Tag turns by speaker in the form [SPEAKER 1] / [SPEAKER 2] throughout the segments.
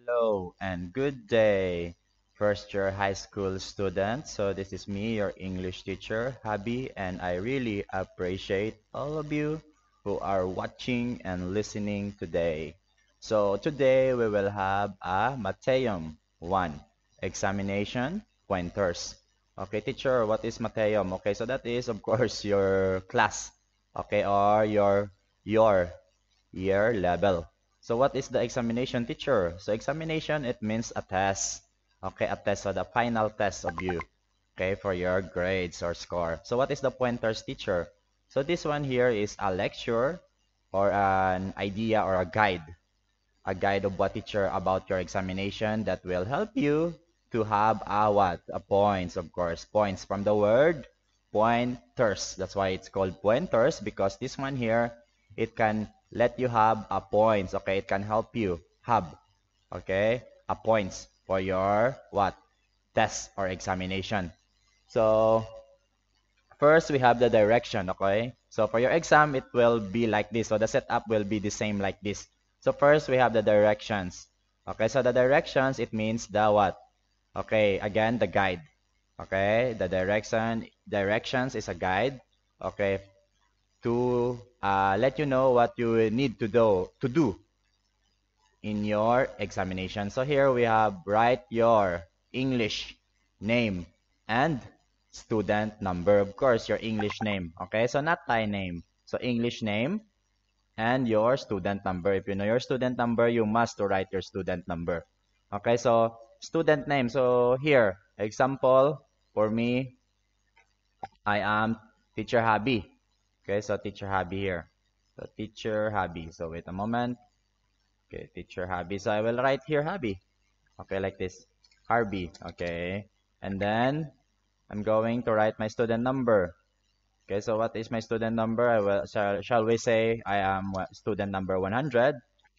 [SPEAKER 1] Hello and good day, first year high school student. So this is me, your English teacher, Habi, and I really appreciate all of you who are watching and listening today. So today we will have a Mathayom 1 examination pointers. Okay, teacher, what is Mathayom? Okay, so that is of course your class, okay, or your year level. So what is the examination, teacher? So examination, it means a test. Okay, a test, so the final test of you, okay, for your grades or score. So what is the pointers, teacher? So this one here is a lecture or an idea or a guide of what teacher about your examination that will help you to have a what? A points, of course. Points from the word pointers. That's why it's called pointers because this one here, it can let you have a points. Okay, it can help you have, okay, a points for your what? Test or examination. So first we have the direction, okay? So for your exam, it will be like this. So the setup will be the same like this. So first we have the directions. Okay, so the directions, it means the what? Okay, again, the guide. Okay, the directions is a guide. Okay, to let you know what you need to do in your examination. So here we have write your English name and student number. Of course, your English name. Okay, so not Thai name. So English name and your student number. If you know your student number, you must to write your student number. Okay, so student name. So here, example, for me, I am teacher Habi. Okay, so teacher Habi here. So teacher Habi. So wait a moment. Okay, teacher Habi. So I will write here Habi. Okay, like this. Harbi. Okay. And then I'm going to write my student number. Okay, so what is my student number? Shall we say I am student number 100?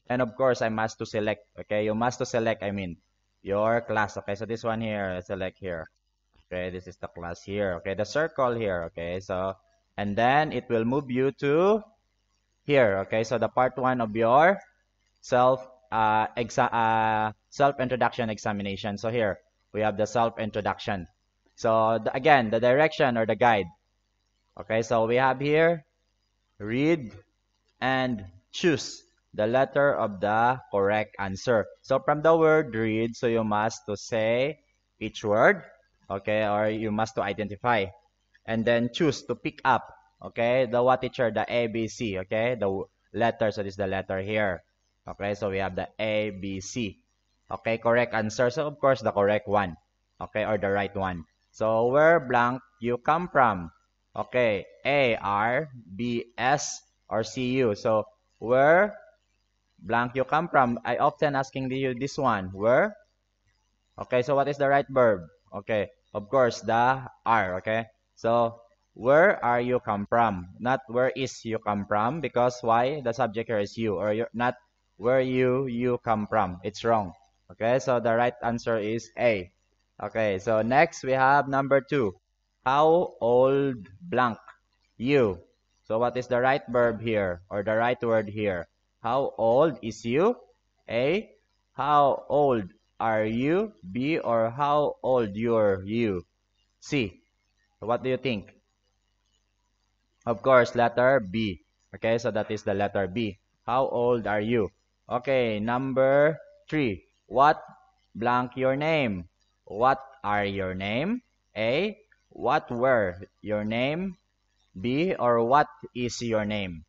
[SPEAKER 1] And of course, I must to select. Okay, you must to select, I mean, your class. Okay, so this one here, select here. Okay, this is the class here. Okay, the circle here. Okay, so, and then it will move you to here. Okay, so the part one of your self self introduction examination. So here we have the self introduction. So again, the direction or the guide. Okay, so we have here read and choose the letter of the correct answer. So from the word read, so you must to say each word, okay, or you must to identify, and then choose to pick up, okay, the what teacher, the A, B, C, okay, the letter. So this is the letter here. Okay, so we have the A, B, C. Okay, correct answer. So of course the correct one. Okay, or the right one. So where blank you come from? Okay, A, R, B, S, or C, U. So where blank you come from? I often asking you this one. Where? Okay, so what is the right verb? Okay, of course the R. Okay, so where are you come from? Not where is you come from, because why? The subject here is you, or you're not where you come from. It's wrong. Okay, so the right answer is A. Okay, so next we have number 2. How old blank you? So what is the right verb here or the right word here? How old is you? A. How old are you? B. Or how old you're you? C. So what do you think? Of course, letter B. Okay, so that is the letter B. How old are you? Okay, number 3. What blank your name? What are your name? A. What were your name? B. Or what is your name?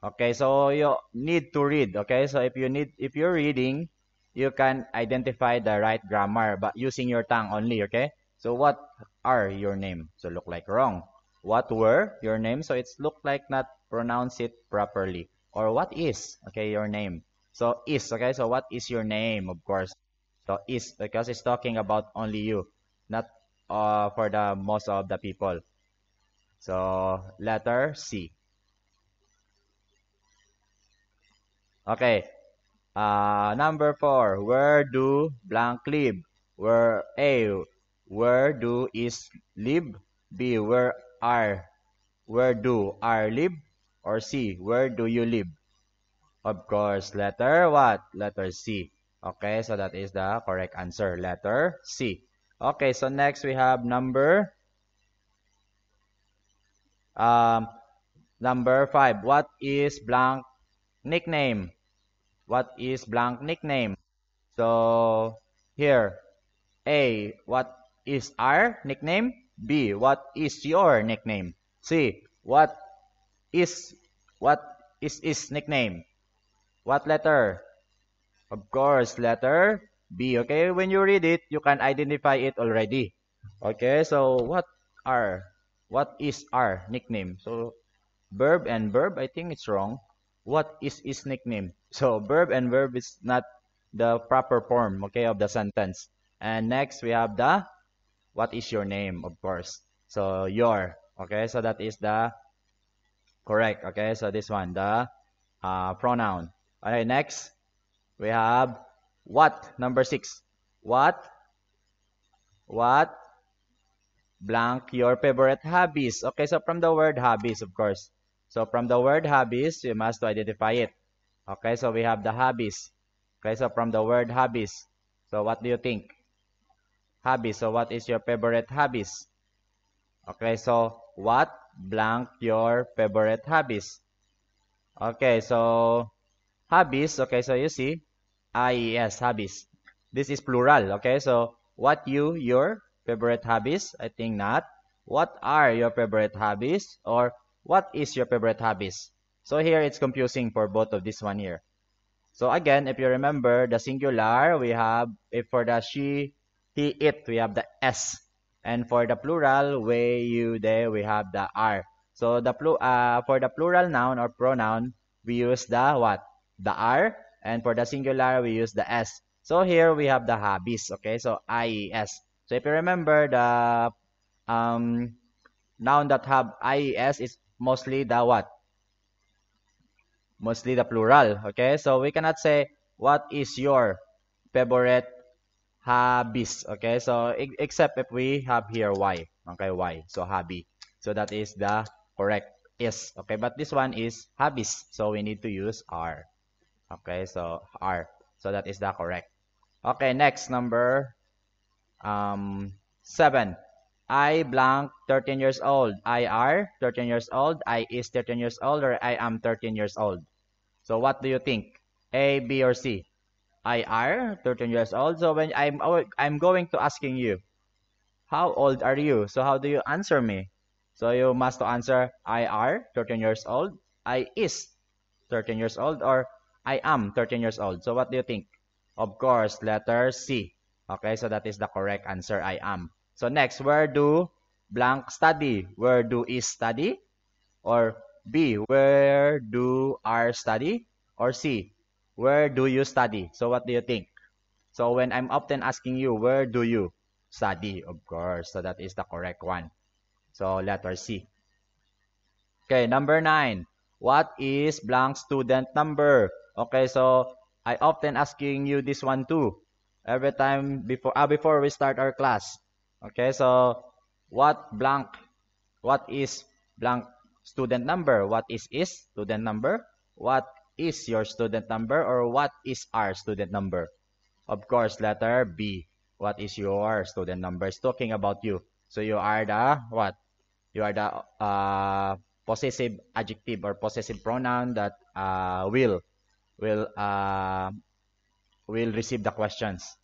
[SPEAKER 1] Okay, so you need to read. Okay, so if you're reading, you can identify the right grammar, but using your tongue only. Okay, so what are your name? So look like wrong. What were your name? So it's look like not pronounce it properly. Or what is, okay, your name? So is, okay, so what is your name? Of course, so is, because it's talking about only you, not for the most of the people. So letter C. Okay. Number 4. Where do blank live? Where A. Where do is live? B. Where do are live? Or C. Where do you live? Of course, letter what? Letter C. Okay, so that is the correct answer. Letter C. Okay, so next we have um number 5. What is blank nickname? What is blank nickname? So here, A, what is our nickname? B, what is your nickname? C, is what is nickname? What letter? Of course, letter B. Okay, when you read it, you can identify it already. Okay, so are what is our nickname? So verb and verb, I think it's wrong. What is nickname? So verb and verb is not the proper form, okay, of the sentence. And next we have the what is your name, of course. So your, okay, so that is the correct. Okay, so this one, the pronoun. Okay, next we have what, number 6. What, what blank your favorite hobbies. Okay, so from the word hobbies, of course. So from the word hobbies, you must identify it. Okay, so we have the hobbies. Okay, so from the word hobbies. So what do you think? Hobbies. So what is your favorite hobbies? Okay, so what blank your favorite hobbies? Okay, so hobbies. Okay, so you see, IES, hobbies. This is plural. Okay, so your favorite hobbies? I think not. What are your favorite hobbies? Or what is your favorite hobbies? So here it's confusing for both of this one here. So again, if you remember the singular, we have, if for the she, he, it, we have the S. And for the plural, we, you, they, we have the R. So for the plural noun or pronoun, we use the what? The R. And for the singular, we use the S. So here we have the hobbies. Okay, so IES. So if you remember the um, noun that have IES is mostly the what? Mostly the plural. Okay, so we cannot say what is your favorite hobbies. Okay, so except if we have here y. Okay, y. So hobby. So that is the correct is. Okay, but this one is hobbies. So we need to use R. Okay, so R. So that is the correct. Okay, next number 7. I blank 13 years old. I are 13 years old. I is 13 years old, or I am 13 years old. So what do you think? A, B, or C? I are 13 years old. So when I'm going to asking you, how old are you? So how do you answer me? So you must answer I are 13 years old, I is 13 years old, or I am 13 years old. So what do you think? Of course, letter C. Okay, so that is the correct answer, I am. So next, where do blank study? Where do is study? Or B, where do R study? Or C, where do you study? So what do you think? So when I'm often asking you, where do you study? Of course, so that is the correct one. So letter C. Okay, number 9. What is blank student number? Okay, so I often asking you this one too. Every time before we start our class. Okay, so what what is blank student number? What is student number? What is your student number, or what is our student number? Of course, letter B. What is your student number? It's talking about you. So you are the what? You are the possessive adjective or possessive pronoun that will will receive the questions.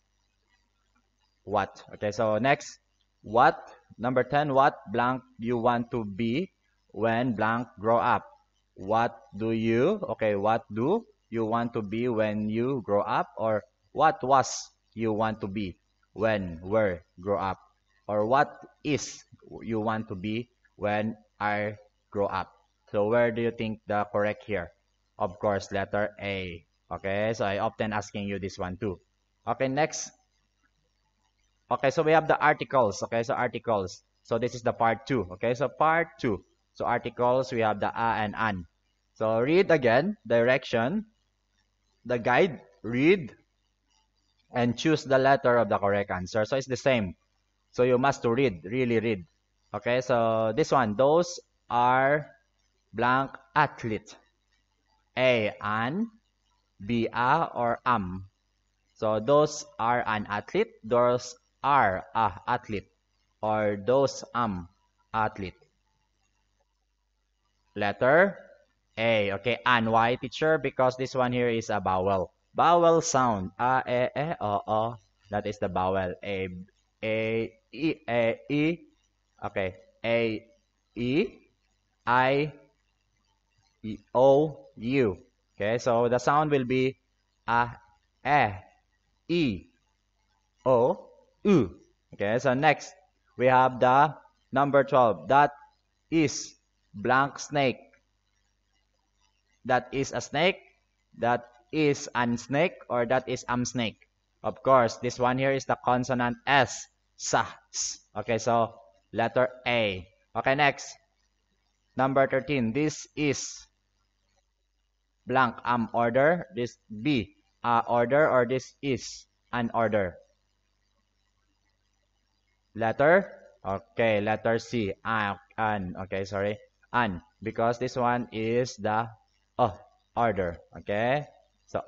[SPEAKER 1] What? Okay, so next, what? Number 10, what blank you want to be when blank grow up? What do you, okay, what do you want to be when you grow up? Or what was you want to be when were grow up? Or what is you want to be when I grow up? So where do you think the correct here? Of course, letter A. Okay, so I often asking you this one too. Okay, next. Okay, so we have the articles. Okay, so articles. So this is the part 2. Okay, so part 2. So articles, we have the a and an. So read again, direction, the guide, read, and choose the letter of the correct answer. So it's the same. So you must to read, really read. Okay, so this one, those are blank athlete. A, an, B, a, or am. So those are an athlete, those are a athlete, or those athlete. Letter A. Okay, and why, teacher? Because this one here is a vowel. Vowel sound. A, o. That is the vowel. E. Okay. A, E, I, O, U. Okay, so the sound will be a, E, O, U. Okay, so next we have the number 12. That is blank snake. That is a snake. That is an snake, or that is snake. Of course, this one here is the consonant S. Sa. Okay, so letter A. Okay, next. Number 13. This is blank order. This B order, or this is an order. Letter? Okay, letter C. An. Okay, sorry. An. Because this one is the order. Okay? So,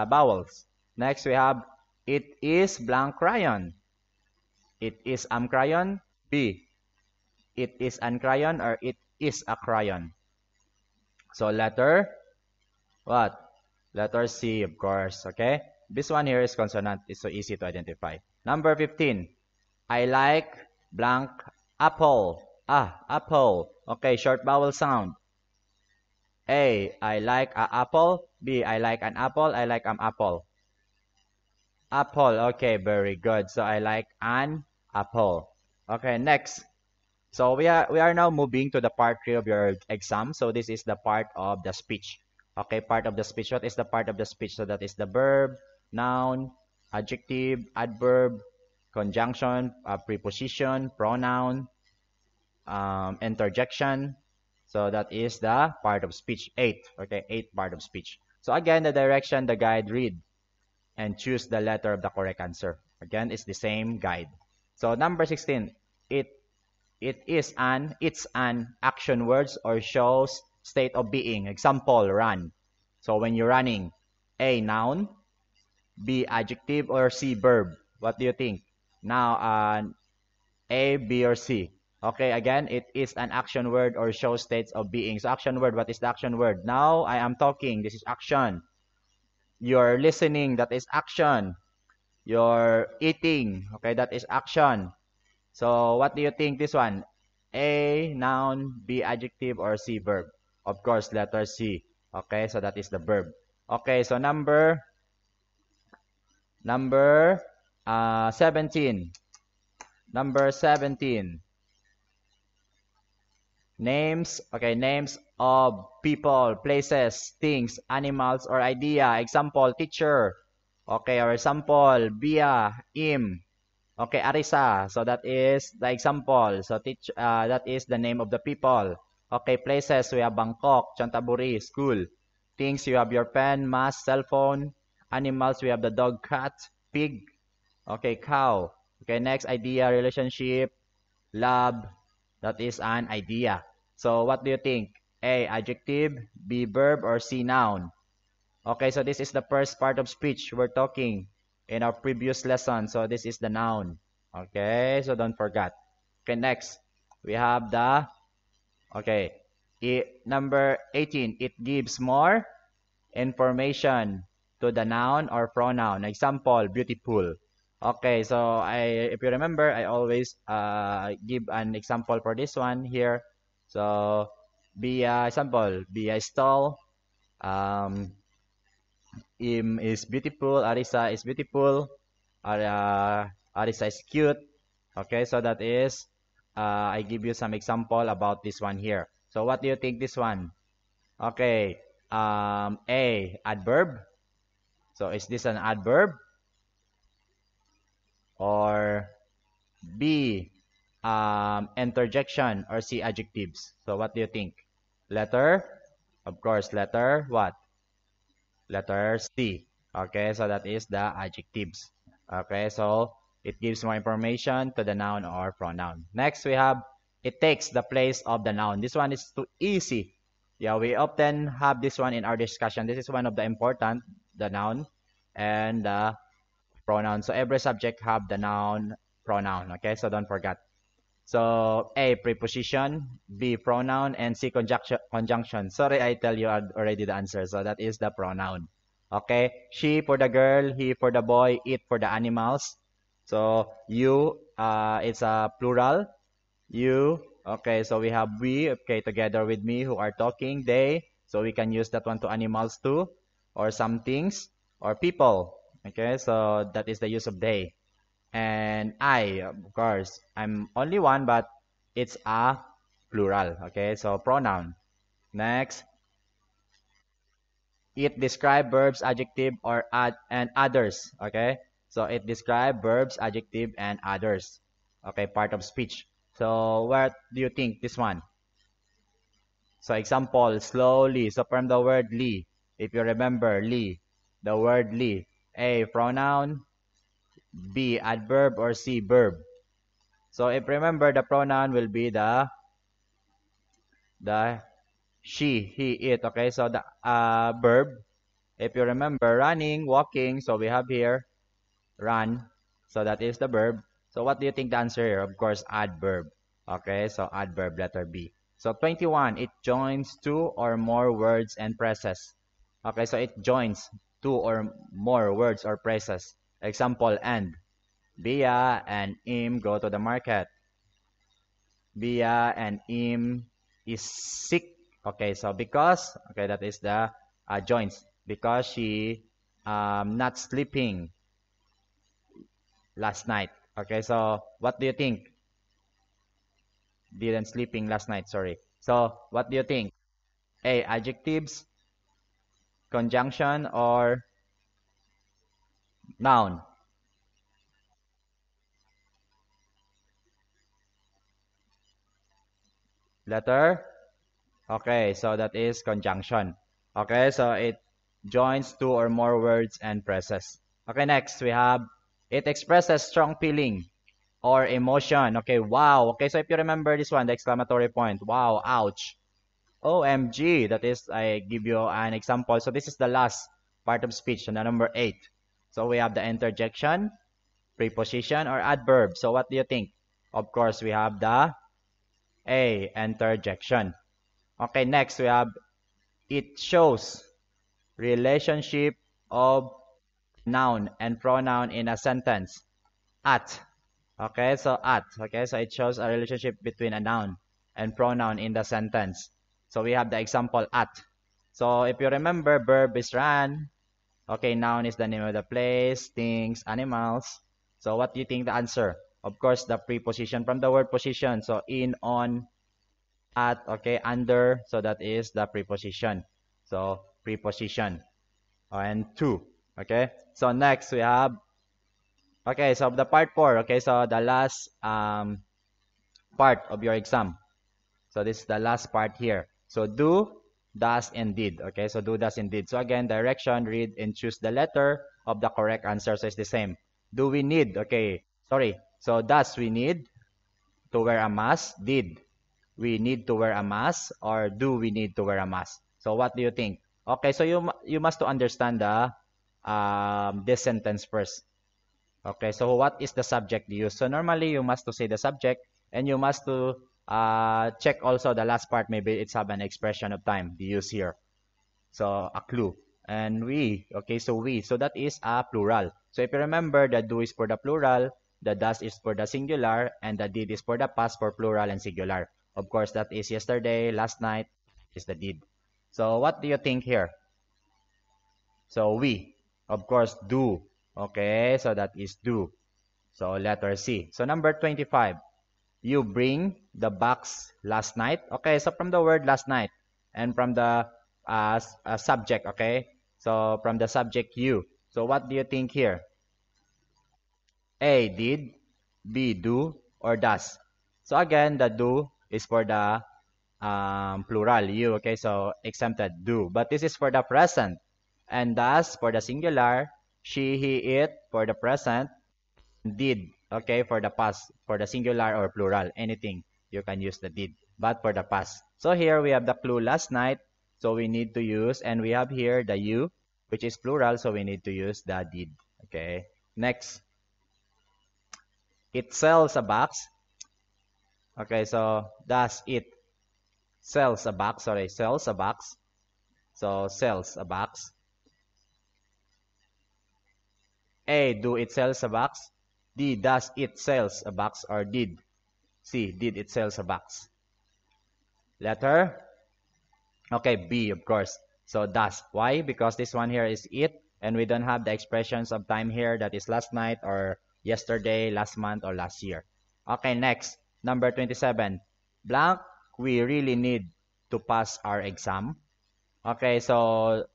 [SPEAKER 1] vowels. Next, we have it is blank crayon. It is crayon. B. It is an crayon, or it is a crayon. So, letter what? Letter C, of course. Okay? This one here is consonant. It's so easy to identify. Number 15. I like blank apple. Apple. Okay, short vowel sound. A, I like an apple. B, I like an apple. I like an apple. Apple. Okay, very good. So I like an apple. Okay, next. So we are now moving to the part 3 of your exam. So this is the part of the speech. Okay, part of the speech. What is the part of the speech? So that is the verb, noun, adjective, adverb, conjunction, preposition, pronoun, interjection. So that is the part of speech 8. Okay, 8 part of speech. So again, the direction, the guide, read and choose the letter of the correct answer. Again, it's the same guide. So number 16, it's an action words or shows state of being. Example, run. So when you're running, A, noun, B, adjective, or C, verb. What do you think? Now, A, B, or C. Okay, again, it is an action word or shows states of being. So action word, what is the action word? Now I am talking, this is action. You're listening, that is action. You're eating, okay, that is action. So what do you think this one? A, noun, B, adjective, or C, verb? Of course, letter C. Okay, so that is the verb. Okay, so number 17. Number 17. Names, okay, names of people, places, things, animals, or idea. Example, teacher. Okay, or example, Bia, Im. Okay, Arisa. So that is the example. So that is the name of the people. Okay, places, we have Bangkok, Chantaburi, school. Things, you have your pen, mask, cell phone. Animals, we have the dog, cat, pig. Okay, cow. Okay, next, idea, relationship, love. That is an idea. So what do you think? A, adjective, B, verb, or C, noun? Okay, so this is the first part of speech we're talking in our previous lesson. So this is the noun. Okay, so don't forget. Okay, next, we have the, okay, number 18. It gives more information to the noun or pronoun. Example, beautiful. Okay, so if you remember, I always give an example for this one here. So, example, be a stall. Im is beautiful. Arisa is beautiful. Arisa is cute. Okay, so that is, I give you some example about this one here. So what do you think this one? Okay, A, adverb. So is this an adverb? Or B, interjection, or C, adjectives? So what do you think? Letter? Of course, letter what? Letter C. Okay, so that is the adjectives. Okay, so it gives more information to the noun or pronoun. Next, we have it takes the place of the noun. This one is too easy. Yeah, we often have this one in our discussion. This is one of the important, the noun and the pronoun. So every subject have the noun pronoun. Okay, so don't forget. So A, preposition, B, pronoun, and C, conjunction. Sorry, I tell you already the answer. So that is the pronoun. Okay, she for the girl, he for the boy, it for the animals. So you, it's a plural. You, okay, so we have we, okay, together with me who are talking, they. So we can use that one to animals too, or some things, or people. Okay, so that is the use of they. And I, of course, I'm only one, but it's a plural. Okay, so pronoun. Next, it describe verbs, adjective, or add and others. Okay, so it describe verbs, adjective, and others. Okay, part of speech. So what do you think this one? So example, slowly. So from the word li, if you remember li, the word li, A, pronoun, B, adverb, or C, verb. So if remember, the pronoun will be the she, he, it. Okay, so the verb, if you remember, running, walking. So we have here run. So that is the verb. So what do you think the answer here? Of course, adverb. Okay, so adverb, letter B. So 21, it joins two or more words and phrases. Okay, so it joins two or more words or phrases. Example, and. Bia and Im go to the market. Bia and Im is sick. Okay, so because, okay, that is the joints. Because she not sleeping last night. Okay, so what do you think? Didn't sleeping last night, sorry. So what do you think? A, adjectives, conjunction, or noun? Letter? Okay, so that is conjunction. Okay, so it joins two or more words and phrases. Okay, next we have it expresses strong feeling or emotion. Okay, wow. Okay, so if you remember this one, the exclamatory point. Wow, ouch. OMG. That is, I give you an example. So this is the last part of speech, the number 8. So we have the interjection, preposition, or adverb. So what do you think? Of course, we have the A, interjection. Okay, next we have it shows relationship of noun and pronoun in a sentence. At. Okay, so at. Okay, so it shows a relationship between a noun and pronoun in the sentence. So we have the example at. So if you remember, verb is run. Okay, noun is the name of the place, things, animals. So what do you think the answer? Of course, the preposition from the word position. So in, on, at, okay, under. So that is the preposition. So preposition. And to. Okay, so next we have, okay, so the part 4. Okay, so the last part of your exam. So this is the last part here. So do, does, and did. Okay, so do, does, and did. So again, direction, read, and choose the letter of the correct answer. So it's the same. Do we need? Okay, sorry. So does we need to wear a mask? Did we need to wear a mask? Or do we need to wear a mask? So what do you think? Okay, so you must to understand the this sentence first. Okay, so what is the subject used? So normally you must to say the subject, and you must to check also the last part. Maybe it's have an expression of time to use here. So a clue. And we, okay, so we. So that is a plural. So if you remember, the do is for the plural, the does is for the singular, and the did is for the past for plural and singular. Of course, that is yesterday, last night is the did. So what do you think here? So we, of course, do. Okay, so that is do. So letter C. So number 25, you bring the box last night. Okay, so from the word last night and from the subject, okay? So from the subject you. So what do you think here? A, did, B, do, or does? So again, the do is for the plural, you, okay? So exempted, do. But this is for the present. And does for the singular, she, he, it for the present, did, okay, for the past, for the singular or plural, anything, you can use the did, but for the past. So here we have the clue last night, so we need to use, and we have here the you, which is plural, so we need to use the did, okay? Next, it sells a box. Okay, so does it sells a box? Sorry, sells a box. So sells a box. A, do it sells a box? D, does it sells a box? Or did? C, did it sells a box? Letter? Okay, B, of course. So does. Why? Because this one here is it, and we don't have the expressions of time here that is last night or yesterday, last month, or last year. Okay, next. Number 27. Blank, we really need to pass our exam. Okay, so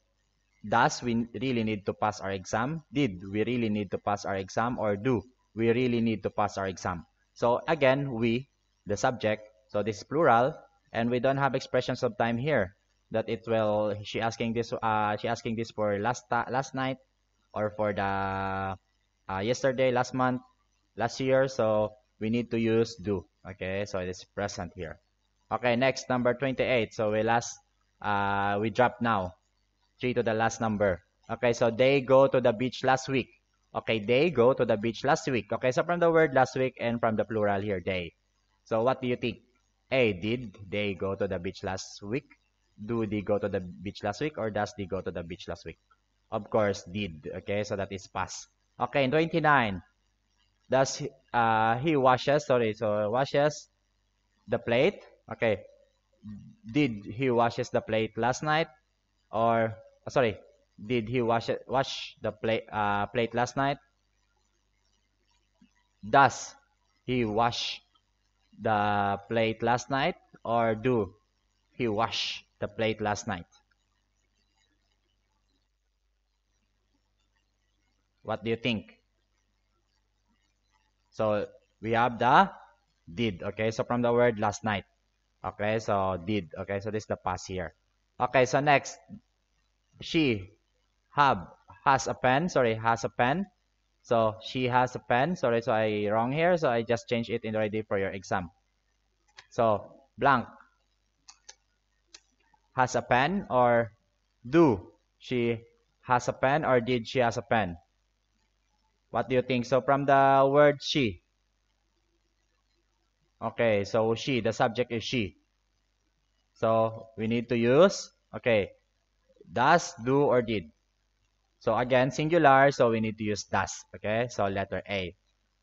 [SPEAKER 1] does we really need to pass our exam? Did we really need to pass our exam? Or do we really need to pass our exam? So again, we, the subject, so this is plural, and we don't have expressions of time here. That it will, she asking this for last night, or for the yesterday, last month, last year. So we need to use do. Okay, so it is present here. Okay, next, number 28. So we drop now. 3 to the last number. Okay, so they go to the beach last week. Okay, they go to the beach last week. Okay, so from the word last week and from the plural here, they. So what do you think? A, did they go to the beach last week? Do they go to the beach last week? Or does they go to the beach last week? Of course, did. Okay, so that is past. Okay, 29. Does he washes, sorry, so washes the plate? Okay, did he washes the plate last night? Or sorry, did he wash the plate last night? Does he wash the plate last night? Or do he wash the plate last night? What do you think? So we have the did. Okay, so from the word last night. Okay, so did. Okay, so this is the past here. Okay, so next, she have has a pen. Sorry, has a pen. So she has a pen. Sorry, so I wrong here. So I just change it in ready for your exam. So blank has a pen, or do she has a pen, or did she has a pen? What do you think? So from the word she. Okay, so she, the subject is she. So we need to use, okay, does, do, or did. So again, singular, so we need to use does. Okay, so letter A.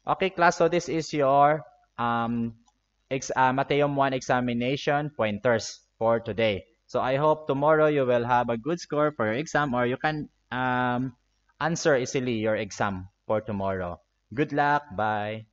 [SPEAKER 1] Okay, class, so this is your Mathayom 1 examination pointers for today. So I hope tomorrow you will have a good score for your exam, or you can answer easily your exam for tomorrow. Good luck. Bye.